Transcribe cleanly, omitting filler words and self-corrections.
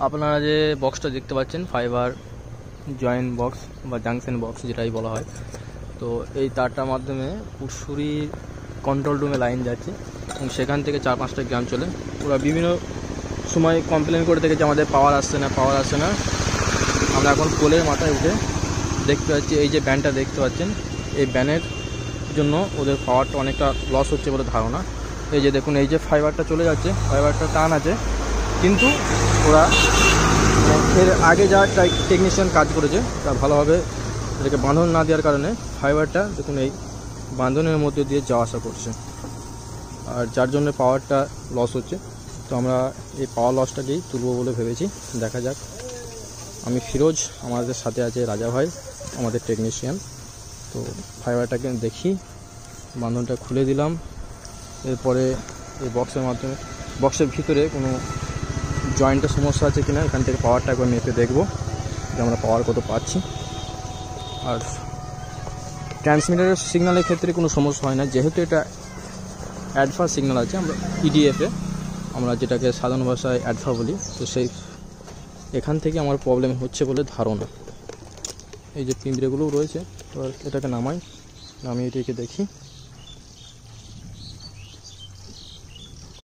আপনারা যে বক্সটা দেখতে পাচ্ছেন ফাইবার জয়েন্ট বক্স বা জাংশন বক্স যেটাই বলা হয়, তো এই তারটার মাধ্যমে পুরসুরির কন্ট্রোল রুমে লাইন যাচ্ছে এবং সেখান থেকে 4-5টা গ্রাম চলে। ওরা বিভিন্ন সময় কমপ্লেন করে থেকে যে আমাদের পাওয়ার আসছে না। আমরা এখন পোলের মাথায় উঠে দেখতে পাচ্ছি এই যে ব্যানটা দেখতে পাচ্ছেন, এই ব্যানের জন্য ওদের পাওয়ারটা অনেকটা লস হচ্ছে বলে ধারণা। এই যে দেখুন, এই যে ফাইবারটা চলে যাচ্ছে, ফাইবারটা টান আছে, কিন্তু ওরা এর আগে যা টেকনিশিয়ান কাজ করেছে তা ভালোভাবে এটাকে বাঁধন না দেওয়ার কারণে ফাইবারটা দেখুন এই বাঁধনের মধ্যে দিয়ে যাওয়া আসা করছে, আর যার জন্য পাওয়ারটা লস হচ্ছে। তো আমরা এই পাওয়ার লসটাকেই তুলব বলে ভেবেছি, দেখা যাক। আমি ফিরোজ, আমাদের সাথে আছে রাজা ভাই আমাদের টেকনিশিয়ান। তো ফাইবারটাকে দেখি, বাঁধনটা খুলে দিলাম। এরপরে এই বক্সের মাধ্যমে বক্সের ভিতরে কোনো জয়েন্টের সমস্যা আছে কিনা এখান থেকে পাওয়ারটা একবার মেপে দেখব যে আমরা পাওয়ার কত পাচ্ছি। আর ট্রান্সমিটারের সিগন্যালের ক্ষেত্রে কোনো সমস্যা হয় না, যেহেতু এটা অ্যাডফা সিগন্যাল আছে, আমরা ইডিএফে আমরা যেটাকে সাধারণ ভাষায় অ্যাডফা বলি, তো সেই এখান থেকে আমার প্রবলেম হচ্ছে বলে ধারণা। এই যে পিঁপড়েগুলোও রয়েছে, তো এটাকে নামাই, নামিয়ে এটাকে দেখি।